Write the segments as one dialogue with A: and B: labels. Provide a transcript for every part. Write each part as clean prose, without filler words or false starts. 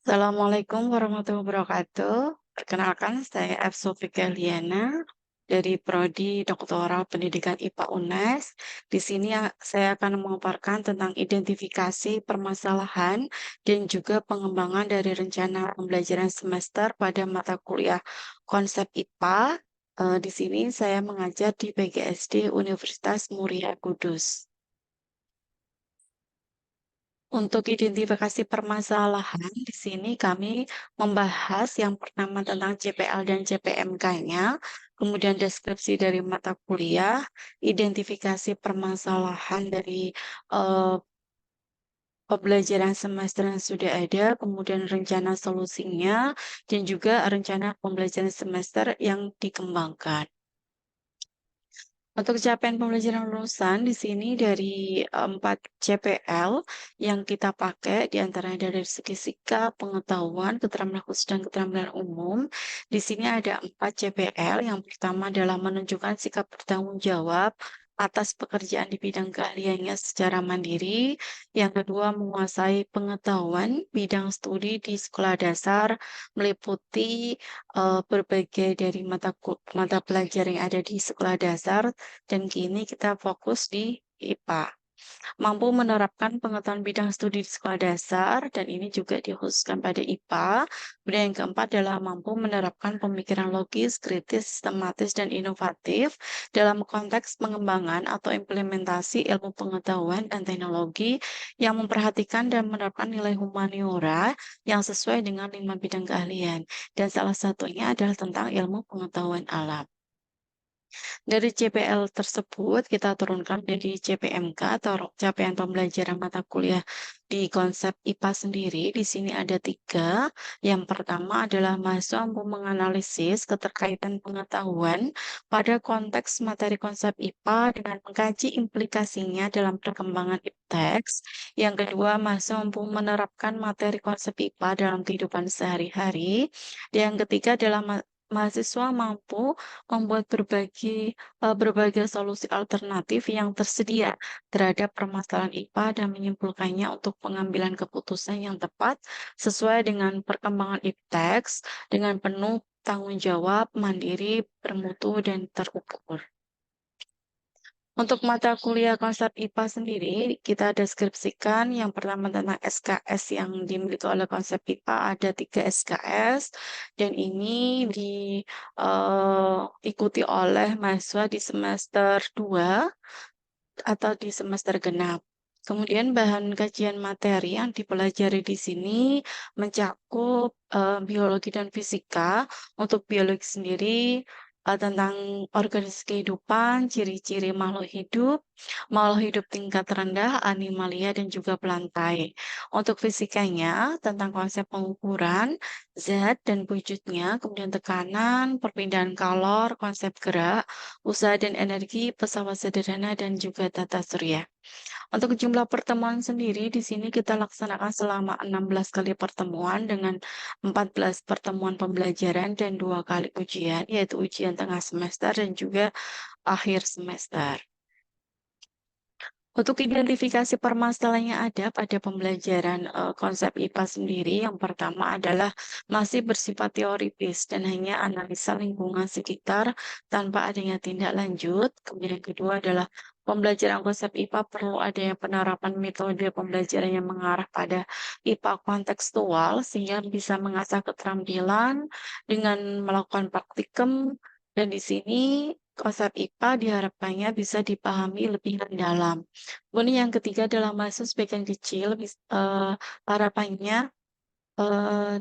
A: Assalamualaikum warahmatullahi wabarakatuh. Perkenalkan, saya F. Sofika Liana dari Prodi Doktoral Pendidikan IPA UNES. Di sini saya akan memaparkan tentang identifikasi permasalahan dan juga pengembangan dari rencana pembelajaran semester pada mata kuliah konsep IPA. Di sini saya mengajar di PGSD Universitas Muria Kudus. Untuk identifikasi permasalahan, di sini kami membahas yang pertama tentang CPL dan CPMK-nya, kemudian deskripsi dari mata kuliah, identifikasi permasalahan dari eh, pembelajaran semester yang sudah ada, kemudian rencana solusinya, dan juga rencana pembelajaran semester yang dikembangkan. Untuk capaian pembelajaran lulusan di sini dari 4 CPL yang kita pakai diantaranya dari segi sikap, pengetahuan, keterampilan khusus dan keterampilan umum. Di sini ada 4 CPL. Yang pertama adalah menunjukkan sikap bertanggung jawab atas pekerjaan di bidang keahliannya secara mandiri. Yang kedua, menguasai pengetahuan bidang studi di sekolah dasar meliputi berbagai dari mata pelajaran yang ada di sekolah dasar dan kini kita fokus di IPA. Mampu menerapkan pengetahuan bidang studi di sekolah dasar dan ini juga dikhususkan pada IPA. Kemudian yang keempat adalah mampu menerapkan pemikiran logis, kritis, sistematis, dan inovatif dalam konteks pengembangan atau implementasi ilmu pengetahuan dan teknologi yang memperhatikan dan menerapkan nilai humaniora yang sesuai dengan 5 bidang keahlian. Dan salah satunya adalah tentang ilmu pengetahuan alam. Dari CPL tersebut, kita turunkan dari CPMK atau capaian pembelajaran mata kuliah di konsep IPA sendiri. Di sini ada 3. Yang pertama adalah mahasiswa mampu menganalisis keterkaitan pengetahuan pada konteks materi konsep IPA dengan mengkaji implikasinya dalam perkembangan teks. Yang kedua, mahasiswa mampu menerapkan materi konsep IPA dalam kehidupan sehari-hari. Dan yang ketiga adalah mahasiswa mampu membuat berbagai solusi alternatif yang tersedia terhadap permasalahan IPA dan menyimpulkannya untuk pengambilan keputusan yang tepat sesuai dengan perkembangan ipteks dengan penuh tanggung jawab, mandiri, bermutu, dan terukur. Untuk mata kuliah konsep IPA sendiri, kita deskripsikan yang pertama tentang SKS yang dimiliki oleh konsep IPA, ada 3 SKS, dan ini diikuti oleh mahasiswa di semester 2 atau di semester genap. Kemudian bahan kajian materi yang dipelajari di sini mencakup biologi dan fisika. Untuk biologi sendiri tentang organisasi kehidupan, ciri-ciri makhluk hidup tingkat rendah, animalia, dan juga pelantai. Untuk fisikanya tentang konsep pengukuran, zat dan wujudnya, kemudian tekanan, perpindahan kalor, konsep gerak, usaha dan energi, pesawat sederhana, dan juga tata surya. Untuk jumlah pertemuan sendiri, di sini kita laksanakan selama 16 kali pertemuan dengan 14 pertemuan pembelajaran dan 2 kali ujian, yaitu ujian tengah semester dan juga akhir semester. Untuk identifikasi permasalahan yang ada pada pembelajaran konsep IPA sendiri, yang pertama adalah masih bersifat teoritis dan hanya analisa lingkungan sekitar tanpa adanya tindak lanjut. Kemudian yang kedua adalah pembelajaran konsep IPA perlu adanya penerapan metode pembelajaran yang mengarah pada IPA kontekstual sehingga bisa mengasah keterampilan dengan melakukan praktikum dan di sini konsep IPA diharapkannya bisa dipahami lebih mendalam. Kemudian yang ketiga adalah mahasiswa sebagian kecil, harapannya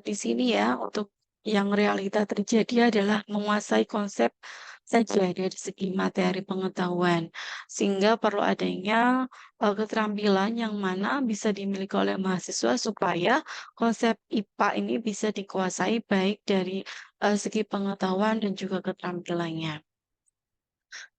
A: di sini ya untuk yang realita terjadi adalah menguasai konsep saja dari segi materi pengetahuan, sehingga perlu adanya keterampilan yang mana bisa dimiliki oleh mahasiswa supaya konsep IPA ini bisa dikuasai baik dari segi pengetahuan dan juga keterampilannya.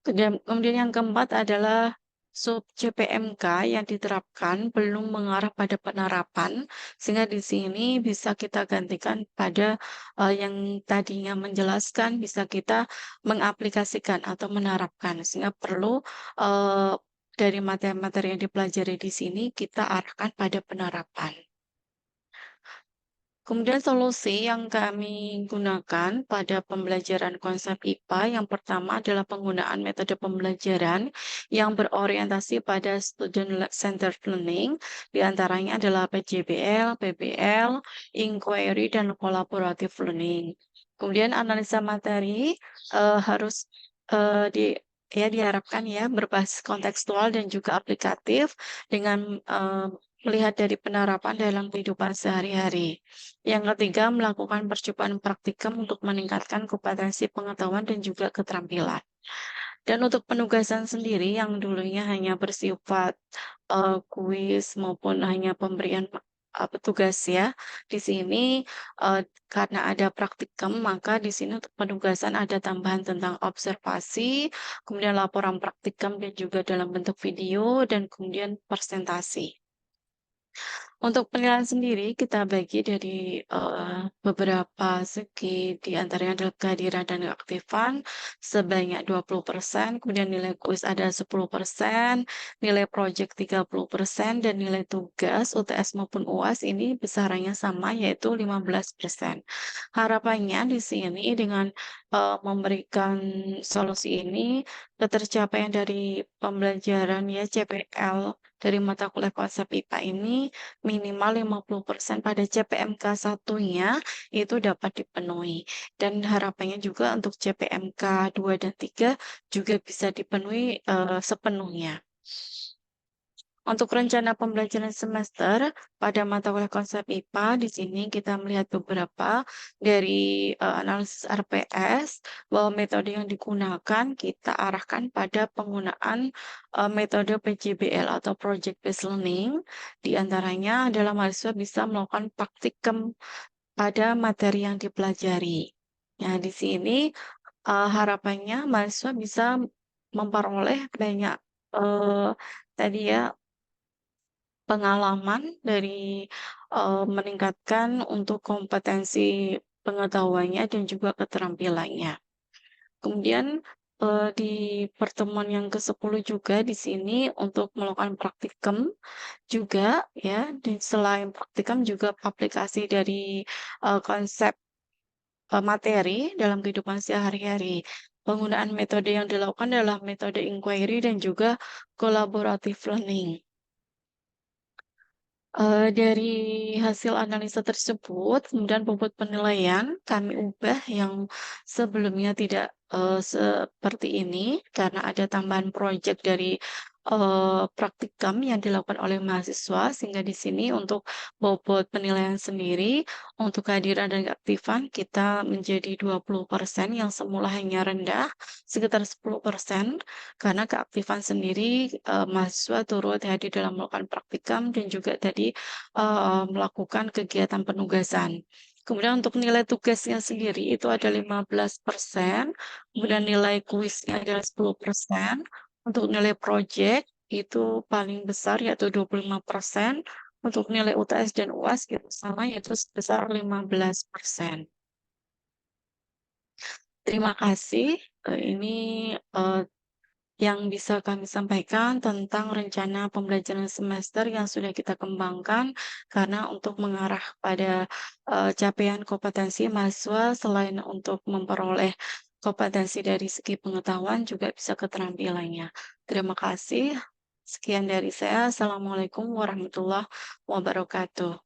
A: Kemudian yang keempat adalah sub CPMK yang diterapkan belum mengarah pada penerapan, sehingga di sini bisa kita gantikan pada yang tadinya menjelaskan, bisa kita mengaplikasikan atau menerapkan, sehingga perlu eh, dari materi-materi yang dipelajari di sini kita arahkan pada penerapan. Kemudian solusi yang kami gunakan pada pembelajaran konsep IPA yang pertama adalah penggunaan metode pembelajaran yang berorientasi pada centered learning, di antaranya adalah PJBL, PBL, inquiry, dan collaborative learning. Kemudian analisa materi harus di ya diharapkan ya berbasis kontekstual dan juga aplikatif dengan melihat dari penerapan dalam kehidupan sehari-hari. Yang ketiga, melakukan percobaan praktikum untuk meningkatkan kompetensi pengetahuan dan juga keterampilan. Dan untuk penugasan sendiri yang dulunya hanya bersifat kuis maupun hanya pemberian petugas ya, di sini karena ada praktikum, maka di sini untuk penugasan ada tambahan tentang observasi, kemudian laporan praktikum dan juga dalam bentuk video, dan kemudian presentasi. Untuk penilaian sendiri kita bagi dari, beberapa segi, di antaranya adalah kehadiran dan keaktifan sebanyak 20%, kemudian nilai kuis ada 10%, nilai projek 30%, dan nilai tugas UTS maupun UAS ini besarannya sama yaitu 15%. Harapannya di sini dengan, memberikan solusi ini, ketercapaian dari pembelajaran ya CPL dari mata kuliah konsep IPA ini minimal 50% pada CPMK satunya itu dapat dipenuhi. Dan harapannya juga untuk CPMK 2 dan 3 juga bisa dipenuhi, sepenuhnya. Untuk rencana pembelajaran semester pada mata kuliah konsep IPA, di sini kita melihat beberapa dari analisis RPS bahwa metode yang digunakan kita arahkan pada penggunaan metode PJBL atau Project Based Learning. Di antaranya adalah mahasiswa bisa melakukan praktikum pada materi yang dipelajari. Nah, di sini harapannya mahasiswa bisa memperoleh banyak tadi ya pengalaman dari, meningkatkan untuk kompetensi pengetahuannya dan juga keterampilannya. Kemudian, di pertemuan yang ke-10 juga di sini untuk melakukan praktikum juga ya, dan selain praktikum juga aplikasi dari, konsep, materi dalam kehidupan sehari-hari. Penggunaan metode yang dilakukan adalah metode inquiry dan juga collaborative learning. Dari hasil analisa tersebut, kemudian bobot penilaian kami ubah yang sebelumnya tidak, seperti ini, karena ada tambahan proyek dari, praktikum yang dilakukan oleh mahasiswa, sehingga di sini untuk bobot penilaian sendiri, untuk kehadiran dan keaktifan kita menjadi 20% yang semula hanya rendah, sekitar 10%, karena keaktifan sendiri, mahasiswa turut hadir dalam melakukan praktikum dan juga tadi, melakukan kegiatan penugasan. Kemudian untuk nilai tugasnya sendiri itu ada 15%, kemudian nilai kuisnya adalah 10%, untuk nilai projek itu paling besar yaitu 25%, untuk nilai UTS dan UAS itu sama yaitu sebesar 15%. Terima kasih, ini, eee yang bisa kami sampaikan tentang rencana pembelajaran semester yang sudah kita kembangkan, karena untuk mengarah pada capaian kompetensi mahasiswa selain untuk memperoleh kompetensi dari segi pengetahuan juga bisa keterampilannya. Terima kasih. Sekian dari saya. Assalamualaikum warahmatullahi wabarakatuh.